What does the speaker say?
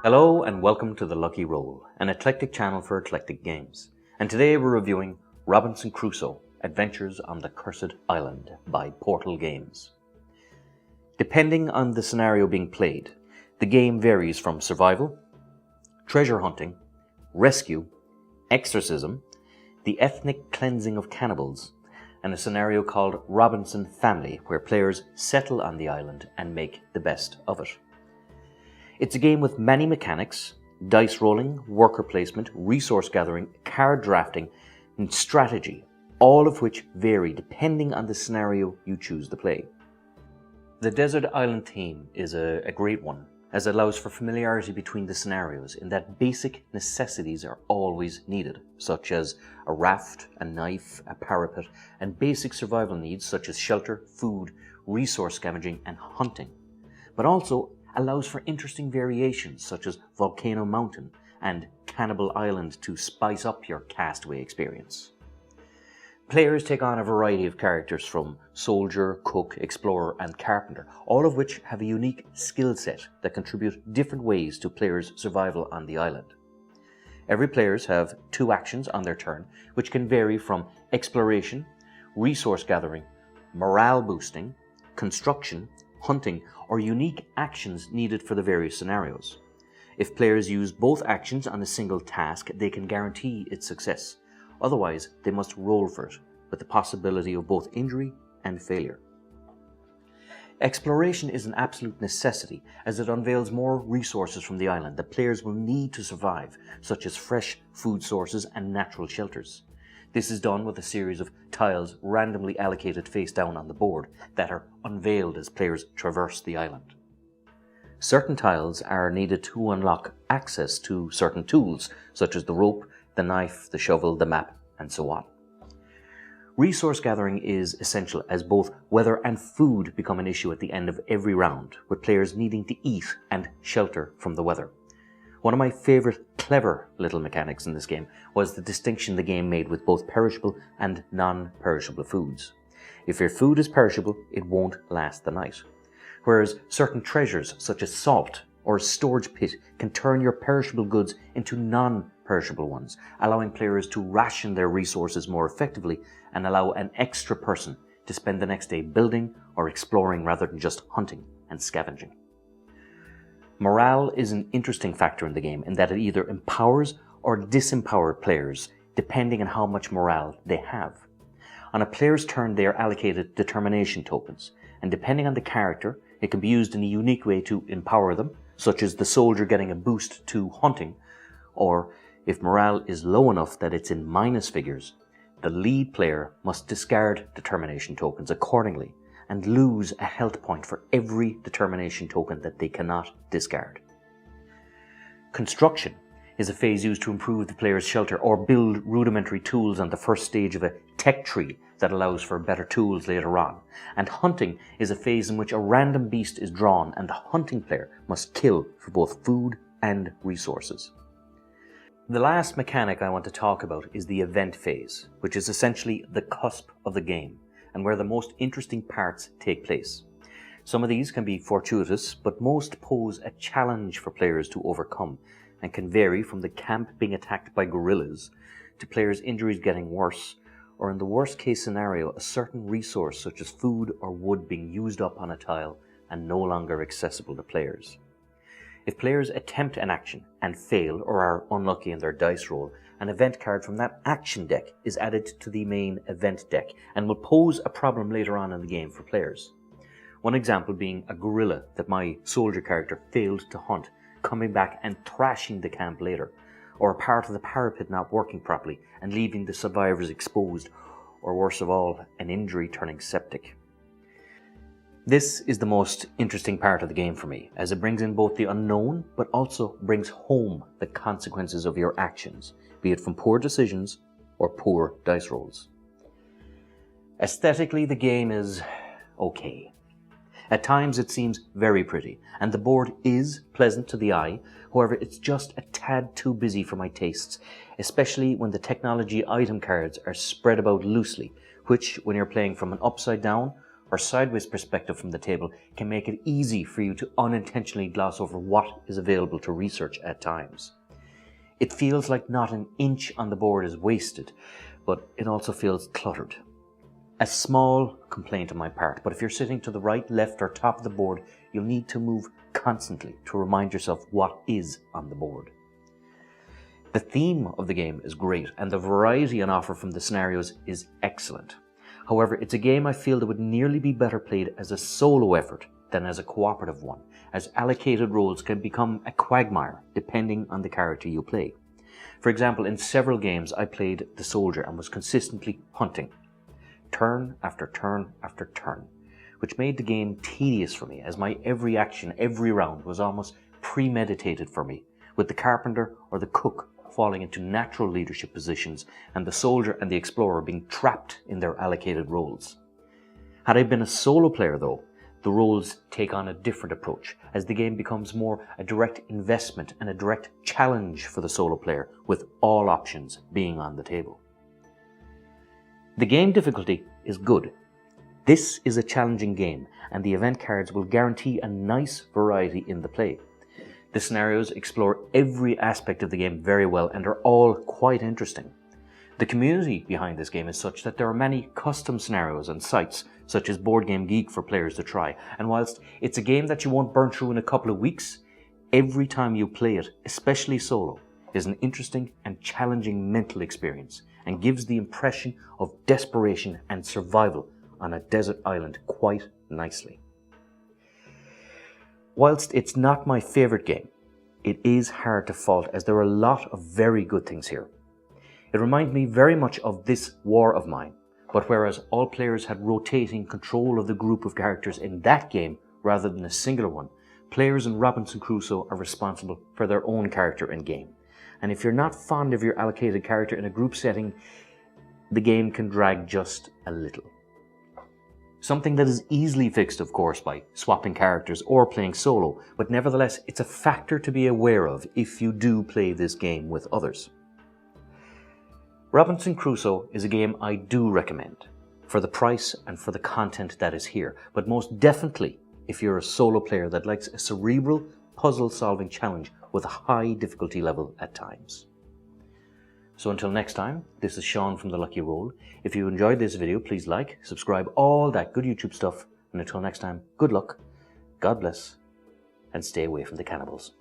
Hello and welcome to The Lucky Roll, an eclectic channel for eclectic games. And today we're reviewing Robinson Crusoe, Adventures on the Cursed Island by Portal Games. Depending on the scenario being played, the game varies from survival, treasure hunting, rescue, exorcism, the ethnic cleansing of cannibals, and a scenario called Robinson Family, where players settle on the island and make the best of it. It's a game with many mechanics: dice rolling, worker placement, resource gathering, card drafting, and strategy, all of which vary depending on the scenario you choose to play. The desert island theme is a great one, as it allows for familiarity between the scenarios in that basic necessities are always needed, such as a raft, a knife, a parapet, and basic survival needs such as shelter, food, resource scavenging, and hunting, but also allows for interesting variations such as Volcano Mountain and Cannibal Island to spice up your castaway experience. Players take on a variety of characters from soldier, cook, explorer, and carpenter, all of which have a unique skill set that contribute different ways to players' survival on the island. Every players have 2 actions on their turn, which can vary from exploration, resource gathering, morale boosting, construction, hunting, or unique actions needed for the various scenarios. If players use both actions on a single task, they can guarantee its success. Otherwise, they must roll for it, with the possibility of both injury and failure. Exploration is an absolute necessity, as it unveils more resources from the island that players will need to survive, such as fresh food sources and natural shelters. This is done with a series of tiles randomly allocated face down on the board that are unveiled as players traverse the island. Certain tiles are needed to unlock access to certain tools, such as the rope, the knife, the shovel, the map, and so on. Resource gathering is essential, as both weather and food become an issue at the end of every round, with players needing to eat and shelter from the weather. One of my favourite clever little mechanics in this game was the distinction the game made with both perishable and non-perishable foods. If your food is perishable, it won't last the night, whereas certain treasures such as salt or a storage pit can turn your perishable goods into non-perishable ones, allowing players to ration their resources more effectively and allow an extra person to spend the next day building or exploring rather than just hunting and scavenging. Morale is an interesting factor in the game in that it either empowers or disempowers players depending on how much morale they have. On a player's turn, they are allocated determination tokens, and depending on the character, it can be used in a unique way to empower them, such as the soldier getting a boost to hunting, or if morale is low enough that it's in minus figures, the lead player must discard determination tokens accordingly and lose a health point for every determination token that they cannot discard. Construction is a phase used to improve the player's shelter or build rudimentary tools on the first stage of a tech tree that allows for better tools later on. And hunting is a phase in which a random beast is drawn and the hunting player must kill for both food and resources. The last mechanic I want to talk about is the event phase, which is essentially the cusp of the game and where the most interesting parts take place. Some of these can be fortuitous, but most pose a challenge for players to overcome and can vary from the camp being attacked by gorillas to players' injuries getting worse, or in the worst case scenario, a certain resource such as food or wood being used up on a tile and no longer accessible to players. If players attempt an action and fail or are unlucky in their dice roll, an event card from that action deck is added to the main event deck and will pose a problem later on in the game for players. One example being a gorilla that my soldier character failed to hunt, coming back and thrashing the camp later, or a part of the parapet not working properly and leaving the survivors exposed, or worse of all, an injury turning septic. This is the most interesting part of the game for me, as it brings in both the unknown, but also brings home the consequences of your actions, be it from poor decisions or poor dice rolls. Aesthetically, the game is okay. At times it seems very pretty, and the board is pleasant to the eye. However, it's just a tad too busy for my tastes, especially when the technology item cards are spread about loosely, which, when you're playing from an upside down or sideways perspective from the table can make it easy for you to unintentionally gloss over what is available to research at times. It feels like not an inch on the board is wasted, but it also feels cluttered. A small complaint on my part, but if you're sitting to the right, left, or top of the board, you'll need to move constantly to remind yourself what is on the board. The theme of the game is great, and the variety on offer from the scenarios is excellent. However, it's a game I feel that would nearly be better played as a solo effort than as a cooperative one, as allocated roles can become a quagmire depending on the character you play. For example, in several games I played the soldier and was consistently hunting, turn after turn after turn, which made the game tedious for me, as my every action, every round was almost premeditated for me, with the carpenter or the cook falling into natural leadership positions and the soldier and the explorer being trapped in their allocated roles. Had I been a solo player though, the roles take on a different approach, as the game becomes more a direct investment and a direct challenge for the solo player, with all options being on the table. The game difficulty is good. This is a challenging game, and the event cards will guarantee a nice variety in the play. The scenarios explore every aspect of the game very well and are all quite interesting. The community behind this game is such that there are many custom scenarios and sites, such as Board Game Geek, for players to try, and whilst it's a game that you won't burn through in a couple of weeks, every time you play it, especially solo, is an interesting and challenging mental experience, and gives the impression of desperation and survival on a desert island quite nicely. Whilst it's not my favourite game, it is hard to fault, as there are a lot of very good things here. It reminds me very much of This War of Mine, but whereas all players had rotating control of the group of characters in that game rather than a singular one, players in Robinson Crusoe are responsible for their own character in game. And if you're not fond of your allocated character in a group setting, the game can drag just a little. Something that is easily fixed, of course, by swapping characters or playing solo, but nevertheless it's a factor to be aware of if you do play this game with others. Robinson Crusoe is a game I do recommend, for the price and for the content that is here, but most definitely if you're a solo player that likes a cerebral, puzzle-solving challenge with a high difficulty level at times. So until next time, this is Sean from The Lucky Roll. If you enjoyed this video, please like, subscribe, all that good YouTube stuff, and until next time, good luck, God bless, and stay away from the cannibals.